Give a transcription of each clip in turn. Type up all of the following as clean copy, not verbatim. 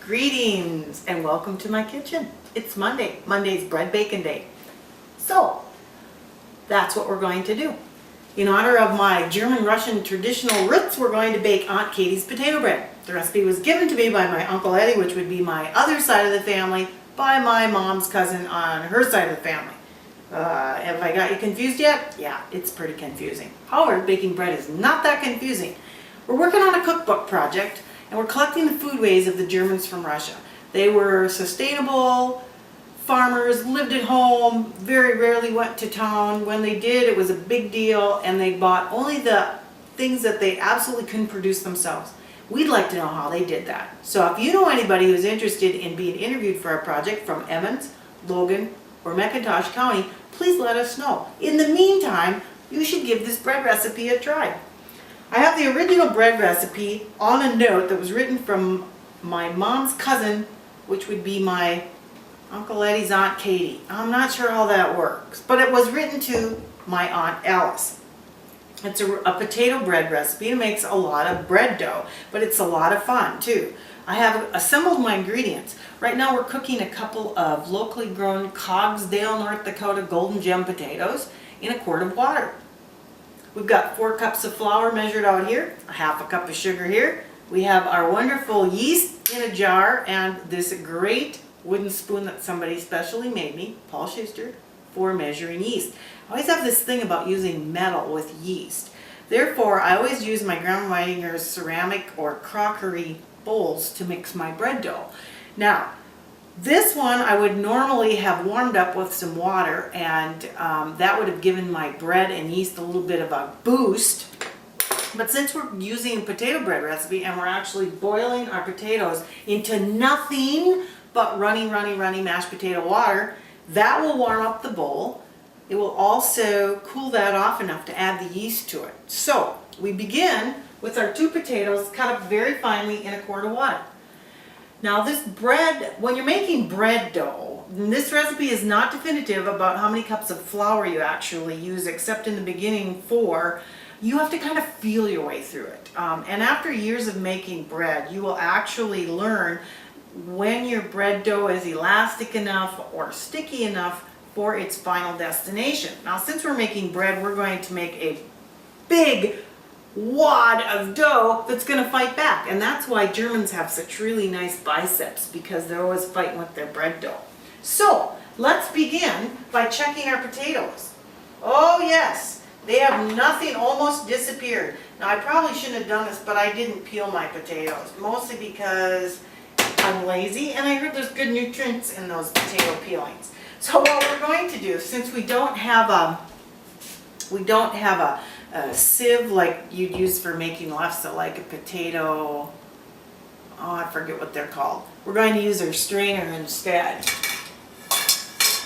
Greetings and welcome to my kitchen. It's Monday. Monday's bread bacon day. So that's what we're going to do. In honor of my German-Russian traditional roots, we're going to bake Aunt Katie's potato bread. The recipe was given to me by my Uncle Eddie, which would be my other side of the family, by my mom's cousin on her side of the family. Have I got you confused yet? Yeah, it's pretty confusing. However, baking bread is not that confusing. We're working on a cookbook project, and we're collecting the food ways of the Germans from Russia. They were sustainable farmers, lived at home, very rarely went to town. When they did, it was a big deal, and they bought only the things that they absolutely couldn't produce themselves. We'd like to know how they did that. So if you know anybody who's interested in being interviewed for our project from Emmons, Logan, or McIntosh County, please let us know. In the meantime, you should give this bread recipe a try. I have the original bread recipe on a note that was written from my mom's cousin, which would be my Uncle Eddie's Aunt Katie. I'm not sure how that works, but it was written to my Aunt Alice. It's a potato bread recipe. It makes a lot of bread dough, but it's a lot of fun too. I have assembled my ingredients. Right now we're cooking a couple of locally grown Cogsdale, North Dakota Golden Gem potatoes in a quart of water. We've got 4 cups of flour measured out here, a half a cup of sugar here. We have our wonderful yeast in a jar and this great wooden spoon that somebody specially made me, Paul Schuster, for measuring yeast. I always have this thing about using metal with yeast. Therefore, I always use my Grandma Meidinger's ceramic or crockery bowls to mix my bread dough. Now, this one I would normally have warmed up with some water, and that would have given my bread and yeast a little bit of a boost. But since we're using a potato bread recipe and we're actually boiling our potatoes into nothing but runny mashed potato water, that will warm up the bowl. It will also cool that off enough to add the yeast to it. So we begin with our 2 potatoes cut up very finely in a quart of water. Now this bread, when you're making bread dough, this recipe is not definitive about how many cups of flour you actually use, except in the beginning you have to kind of feel your way through it. And after years of making bread, you will actually learn when your bread dough is elastic enough or sticky enough for its final destination. Now since we're making bread, we're going to make a big wad of dough that's going to fight back, and that's why Germans have such really nice biceps, because they're always fighting with their bread dough. So let's begin by checking our potatoes. Oh yes, they have nothing, almost disappeared. Now I probably shouldn't have done this, but I didn't peel my potatoes, mostly because I'm lazy and I heard there's good nutrients in those potato peelings. So what we're going to do, since we don't have a sieve like you'd use for making lefse, like a potato, I forget what they're called. We're going to use our strainer instead.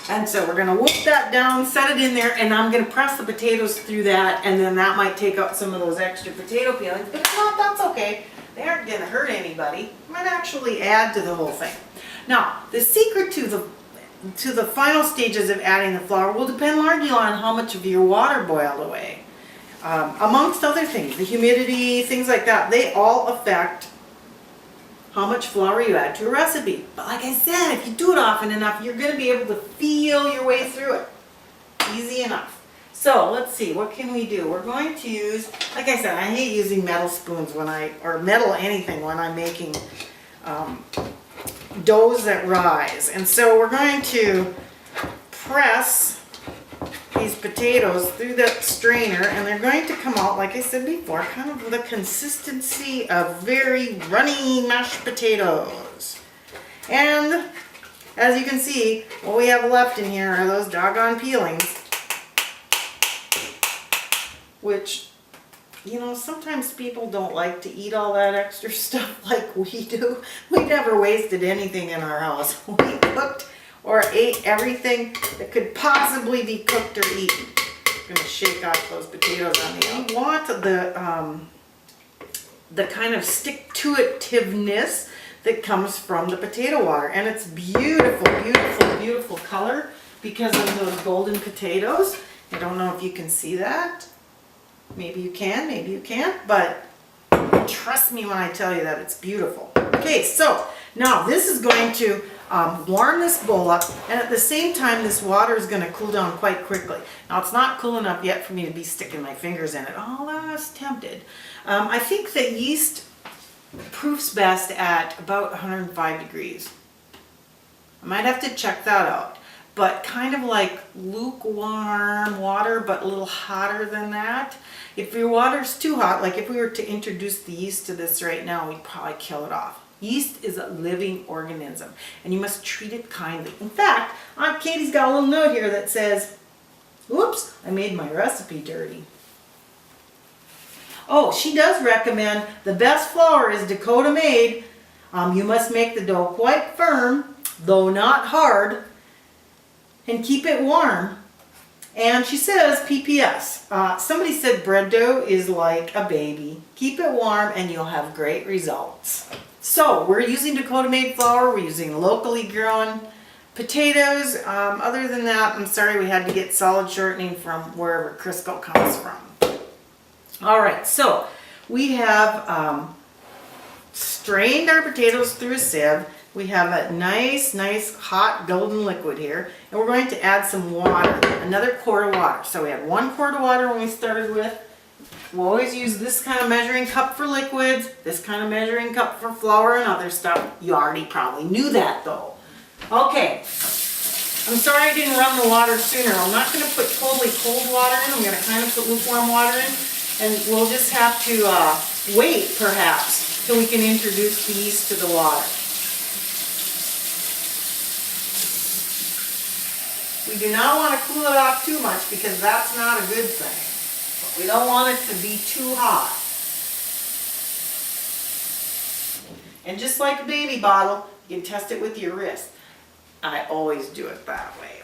And so we're going to whoop that down, set it in there, and I'm going to press the potatoes through that, and then that might take out some of those extra potato peelings. But if not, that's okay. They aren't going to hurt anybody. It might actually add to the whole thing. Now, the secret to the final stages of adding the flour will depend largely on how much of your water boiled away. Amongst other things, the humidity, things like that, they all affect how much flour you add to a recipe. But like I said, if you do it often enough, you're going to be able to feel your way through it. Easy enough. So let's see, what can we do? We're going to use, like I said, I hate using metal spoons or metal anything when I'm making doughs that rise. And so we're going to press these potatoes through that strainer, and they're going to come out, like I said before, kind of the consistency of very runny mashed potatoes. And as you can see, what we have left in here are those doggone peelings, which, you know, sometimes people don't like to eat all that extra stuff like we do. We never wasted anything in our house. We cooked or ate everything that could possibly be cooked or eaten. I'm going to shake off those potatoes on the end. You want the kind of stick-to-itiveness that comes from the potato water. And it's beautiful color because of those golden potatoes. I don't know if you can see that. Maybe you can, maybe you can't, but trust me when I tell you that it's beautiful. Okay, so Now this is going to warm this bowl up, and at the same time this water is going to cool down quite quickly. Now it's not cool enough yet for me to be sticking my fingers in it. Oh, I was tempted. I think that yeast proofs best at about 105 degrees. I might have to check that out. But kind of like lukewarm water, but a little hotter than that. If your water's too hot, like if we were to introduce the yeast to this right now, we'd probably kill it off. Yeast is a living organism, and you must treat it kindly. In fact, Aunt Katie's got a little note here that says, "Oops, I made my recipe dirty." Oh, she does recommend the best flour is Dakota made. You must make the dough quite firm, though not hard, and keep it warm. And she says, PPS, somebody said bread dough is like a baby. Keep it warm and you'll have great results. So we're using Dakota made flour. We're using locally grown potatoes. Other than that, I'm sorry we had to get solid shortening from wherever Crisco comes from. All right, so we have strained our potatoes through a sieve. We have a nice hot golden liquid here, and we're going to add some water, another quart of water. So we had 1 quart of water when we started with. We'll always use this kind of measuring cup for liquids, this kind of measuring cup for flour and other stuff. You already probably knew that though. Okay, I'm sorry I didn't run the water sooner. I'm not going to put totally cold water in. I'm going to kind of put lukewarm water in, and we'll just have to wait perhaps till we can introduce the yeast to the water. We do not want to cool it off too much because that's not a good thing. But we don't want it to be too hot. And just like a baby bottle, you can test it with your wrist. I always do it that way.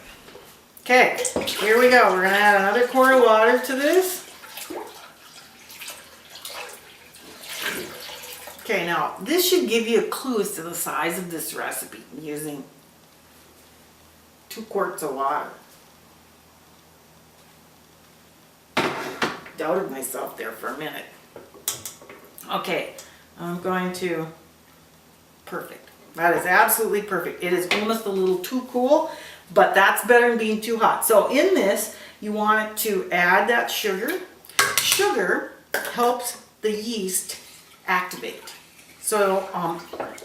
Okay, here we go. We're going to add another quart of water to this. Okay, now this should give you a clue as to the size of this recipe using 2 quarts of water. Doubted myself there for a minute. Okay, I'm going to, perfect. That is absolutely perfect. It is almost a little too cool, but that's better than being too hot. So in this, you want it to add that sugar. Sugar helps the yeast activate. So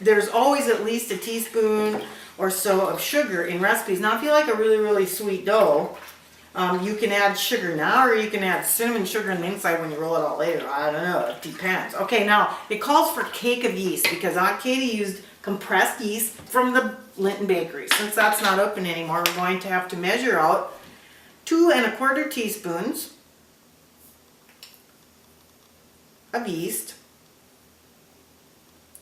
there's always at least a teaspoon or so of sugar in recipes. Now if you like a really sweet dough, you can add sugar now, or you can add cinnamon sugar on the inside when you roll it out later. I don't know, it depends. Okay, now it calls for cake of yeast because Aunt Katie used compressed yeast from the Linton Bakery. Since that's not open anymore, we're going to have to measure out 2 1/4 teaspoons of yeast.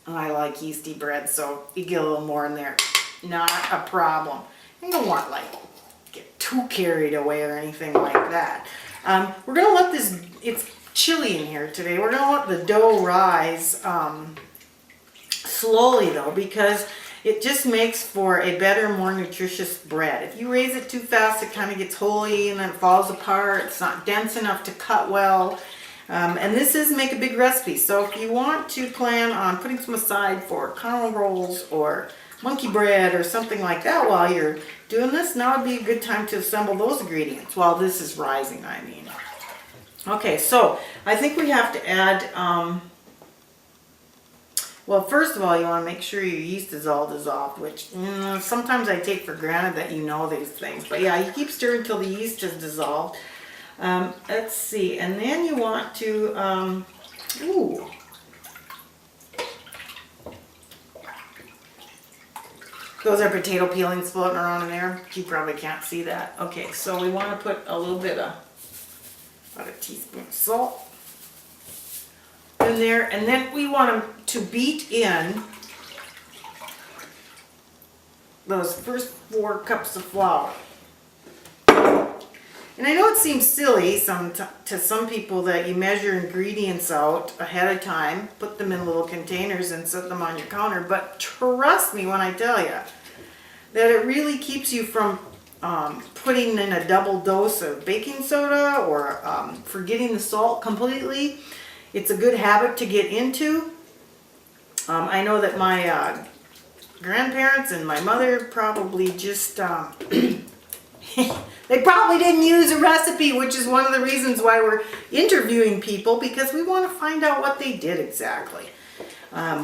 I like yeasty bread, so you get a little more in there. Not a problem. You don't want get too carried away or anything like that. We're going to let this, it's chilly in here today. We're going to let the dough rise slowly though, because it just makes for a better, more nutritious bread. If you raise it too fast, it kind of gets holy and then it falls apart. It's not dense enough to cut well. And this is make a big recipe. So if you want to plan on putting some aside for caramel rolls or monkey bread or something like that while you're doing this, now would be a good time to assemble those ingredients while this is rising, I mean. Okay, so I think we have to add, well, first of all, you want to make sure your yeast is all dissolved, which sometimes I take for granted that you know these things. But yeah, you keep stirring until the yeast is dissolved. Let's see, and then you want to, those are potato peelings floating around in there. You probably can't see that. Okay, so we want to put a little bit of, about a teaspoon of salt in there, and then we want them to beat in those first 4 cups of flour. And I know it seems silly to some people that you measure ingredients out ahead of time, put them in little containers and set them on your counter, but trust me when I tell you that it really keeps you from putting in a double dose of baking soda or forgetting the salt completely. It's a good habit to get into. I know that my grandparents and my mother probably just, they probably didn't use a recipe, which is one of the reasons why we're interviewing people, because we want to find out what they did exactly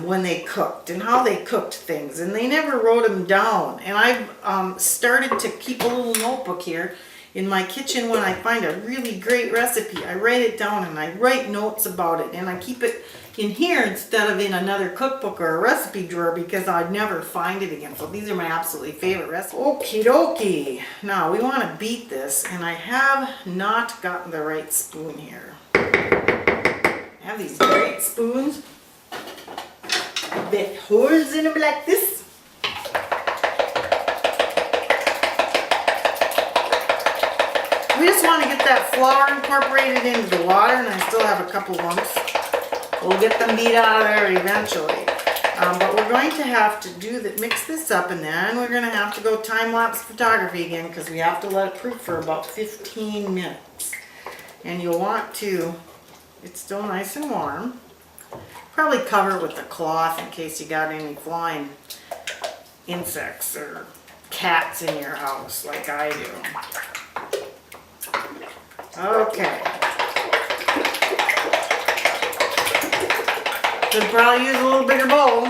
when they cooked and how they cooked things. And they never wrote them down. And I've started to keep a little notebook here in my kitchen. When I find a really great recipe, I write it down and I write notes about it, and I keep it in here instead of in another cookbook or a recipe drawer, because I'd never find it again. So these are my absolutely favorite recipes. Okie dokie. Now we want to beat this, and I have not gotten the right spoon here. I have these great spoons that holes in them like this. We just want to get that flour incorporated into the water, and I still have a couple lumps. We'll get them beat out of there eventually. But we're going to have to mix this up, and then we're going to have to go time-lapse photography again, because we have to let it proof for about 15 minutes. And you'll want to, it's still nice and warm. Probably cover it with a cloth in case you got any flying insects or cats in your house like I do. Okay. Could probably use a little bigger bowl.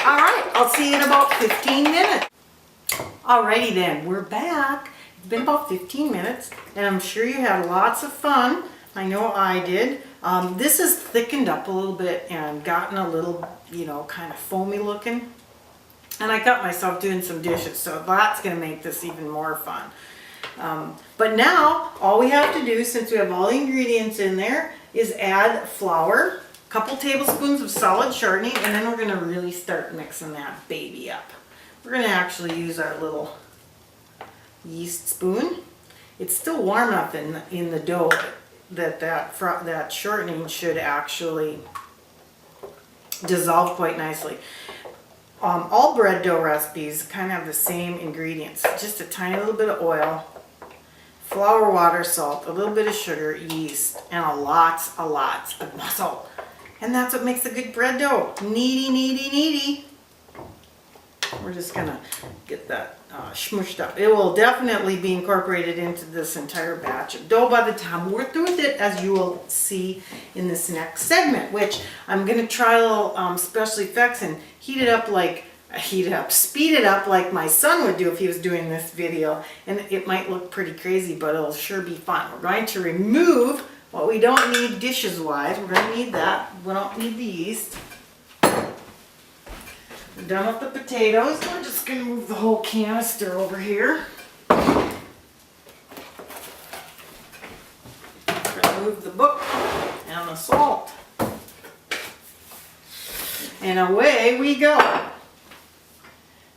Alright, I'll see you in about 15 minutes. Alrighty then, we're back. It's been about 15 minutes, and I'm sure you had lots of fun. I know I did. This has thickened up a little bit and gotten a little, kind of foamy looking. And I got myself doing some dishes, so that's going to make this even more fun. But now, all we have to do, since we have all the ingredients in there, is add flour, a couple tablespoons of solid shortening, and then we're going to really start mixing that baby up. We're going to actually use our little yeast spoon. It's still warm enough in the dough that shortening should actually dissolve quite nicely. All bread dough recipes kind of have the same ingredients. Just a tiny little bit of oil, flour, water, salt, a little bit of sugar, yeast, and lots of salt. And that's what makes a good bread dough. Kneady. We're just gonna get that smushed up. It will definitely be incorporated into this entire batch of dough by the time we're through with it, as you will see in this next segment, which I'm gonna try a little special effects and speed it up like my son would do if he was doing this video. And it might look pretty crazy, but it'll sure be fun. We're going to remove what we don't need dishes wise. We're going to need that. We don't need the yeast. We're done with the potatoes. We're just going to move the whole canister over here. Remove the book and the salt. And away we go.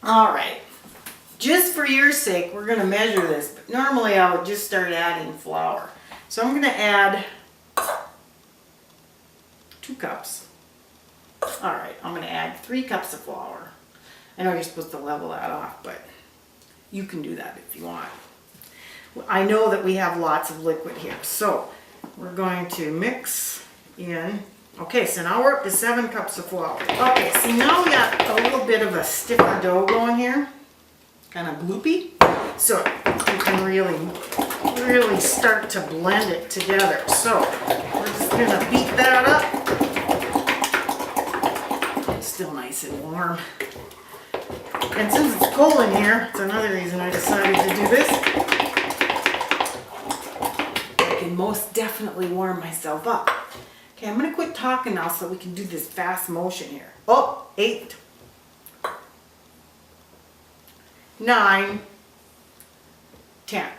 All right. Just for your sake, we're going to measure this. But normally I would just start adding flour. So I'm going to add 2 cups. All right, I'm going to add 3 cups of flour. I know you're supposed to level that off, but you can do that if you want. I know that we have lots of liquid here, so we're going to mix in. Okay, so now we're up to 7 cups of flour. Okay, so now we got a little bit of a stiffer dough going here, kind of gloopy. So you can really start to blend it together. So we're just going to beat that up. Still nice and warm. And since it's cold in here, it's another reason I decided to do this. I can most definitely warm myself up. Okay, I'm going to quit talking now so we can do this fast motion here. Oh, 8, 9, 10.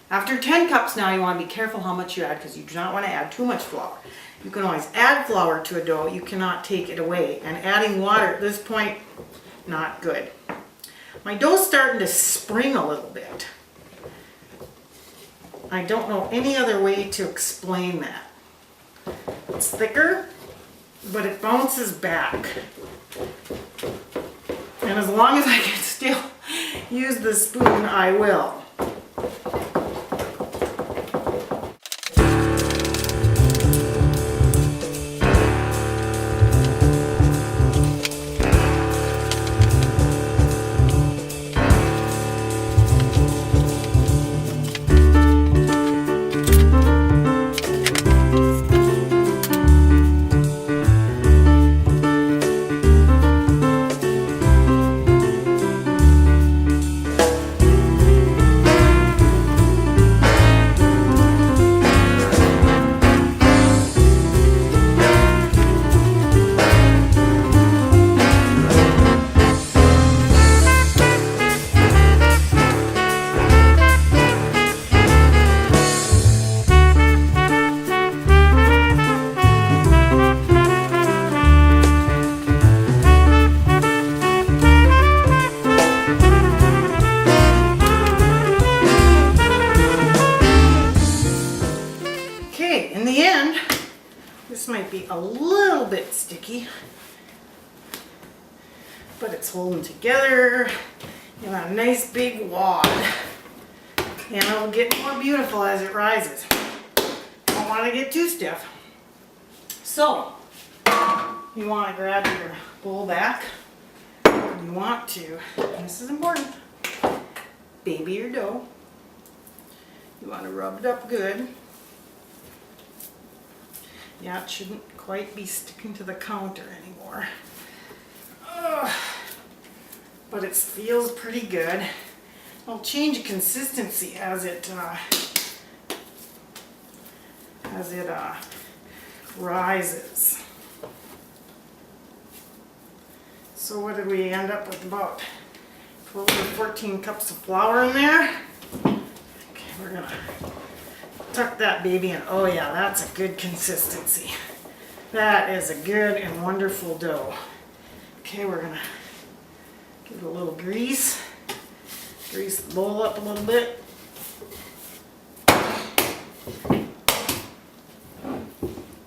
After 10 cups now, you want to be careful how much you add, because you do not want to add too much flour. You can always add flour to a dough. You cannot take it away. And adding water at this point, not good. My dough's starting to spring a little bit. I don't know any other way to explain that. It's thicker, but it bounces back. And as long as I can still use the spoon, I will. might be a little bit sticky, but it's holding together in a nice big wad. And it'll get more beautiful as it rises. Don't want to get too stiff. So, you want to grab your bowl back. You want to, and this is important, baby your dough. You want to rub it up good. Yeah, it shouldn't quite be sticking to the counter anymore. Ugh. But it feels pretty good. It'll change consistency as it rises. So what did we end up with? About 12 or 14 cups of flour in there. Okay, we're gonna tuck that baby in. Oh yeah, that's a good consistency. That is a good and wonderful dough. Okay, we're gonna give it a little grease. Grease the bowl up a little bit.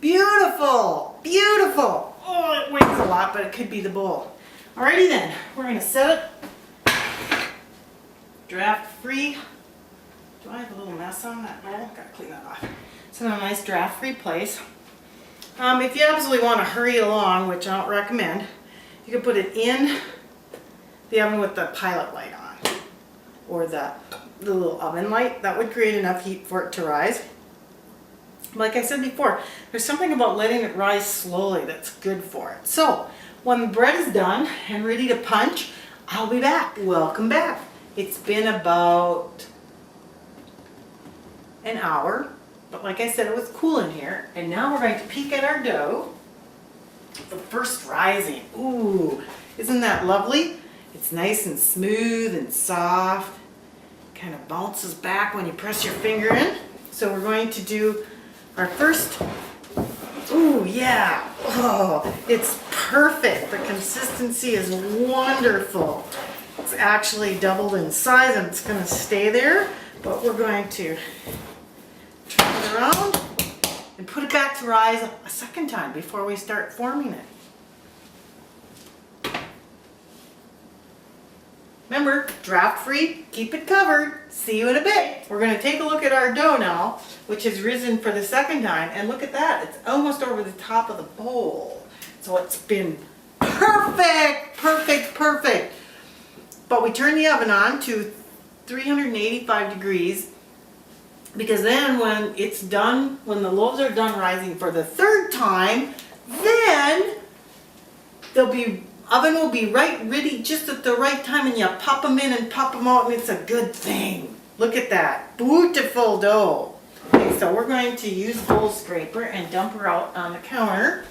Beautiful! Beautiful! Oh, it weighs a lot, but it could be the bowl. Alrighty then, we're going to set it draft free. Do I have a little mess on that bowl? Gotta clean that off. It's in a nice draft free place. If you absolutely want to hurry along, which I don't recommend, you can put it in the oven with the pilot light on, or the little oven light. That would create enough heat for it to rise. Like I said before, there's something about letting it rise slowly that's good for it. So, when the bread is done and ready to punch, I'll be back. Welcome back. It's been about an hour, but like I said, it was cool in here. And now we're going to peek at our dough. The first rising. Ooh, isn't that lovely? It's nice and smooth and soft. Kind of bounces back when you press your finger in. So we're going to do our first. Ooh, yeah. Oh, it's perfect. The consistency is wonderful. It's actually doubled in size and it's going to stay there. But we're going to turn it around and put it back to rise a second time before we start forming it. Remember, draft free, keep it covered. See you in a bit. We're going to take a look at our dough now, which has risen for the second time. And look at that, it's almost over the top of the bowl. So it's been perfect, perfect, perfect. But we turn the oven on to 385 degrees, because then when it's done, when the loaves are done rising for the third time, then oven will be right ready just at the right time, and you pop them in and pop them out, and it's a good thing. Look at that. Beautiful dough. Okay, so we're going to use bowl scraper and dump her out on the counter.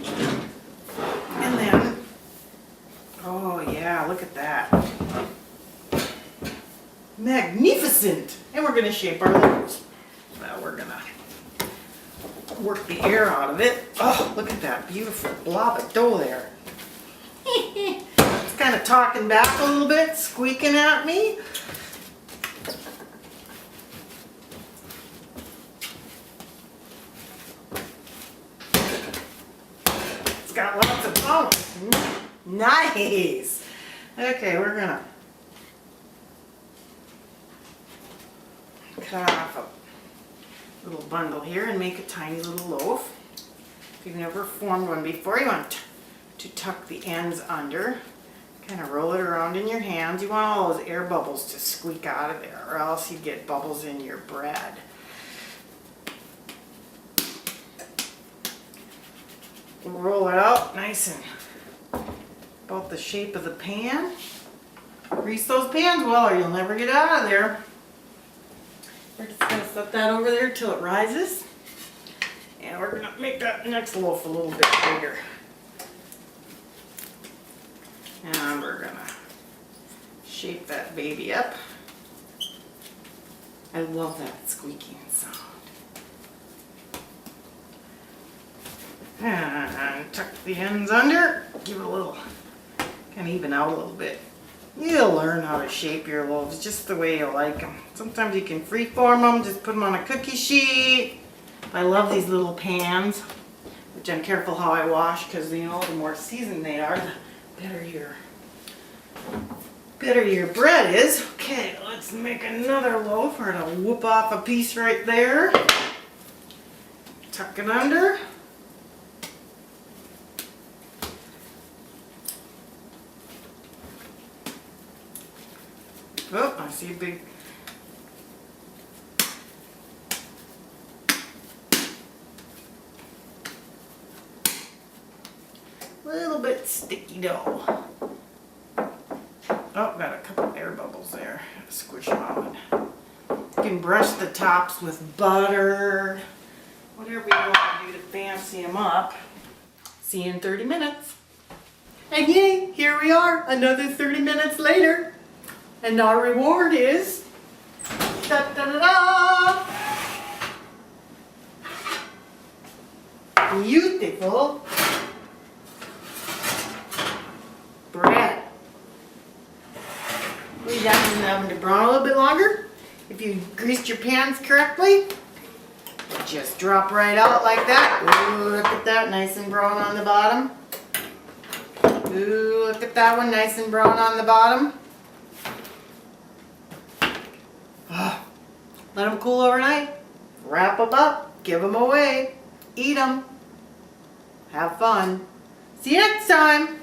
And then, oh yeah, look at that. Magnificent. And we're going to shape our loaves. Well, we're going to work the air out of it. Oh, look at that beautiful blob of dough there. It's kind of talking back a little bit, squeaking at me. It's got lots of bumps. Nice. Okay, we're gonna cut off a little bundle here and make a tiny little loaf. If you've never formed one before, you want to tuck the ends under, kind of roll it around in your hands. You want all those air bubbles to squeak out of there, or else you get bubbles in your bread. Roll it out nice and about the shape of the pan. Grease those pans well, or you'll never get out of there. We're just going to set that over there till it rises. And we're going to make that next loaf a little bit bigger. And we're going to shape that baby up. I love that squeaking sound. And tuck the ends under. Give it a little, kind of even out a little bit. You'll learn how to shape your loaves just the way you like them. Sometimes you can freeform them, just put them on a cookie sheet. I love these little pans, which I'm careful how I wash because, you know, the more seasoned they are, the better your bread is. Okay, let's make another loaf. We're gonna whoop off a piece right there. Tuck it under. Oh, I see a big... little bit sticky dough. Oh, got a couple air bubbles there. Squish them out. You can brush the tops with butter, whatever you want to do to fancy them up. See you in 30 minutes. And yay, here we are, another 30 minutes later. And our reward is, da-da-da-da! Beautiful bread. Leave that in the oven to brown a little bit longer. If you greased your pans correctly, just drop right out like that. Ooh, look at that, nice and brown on the bottom. Ooh, look at that one, nice and brown on the bottom. Let them cool overnight. Wrap them up, give them away, eat them. Have fun. See you next time.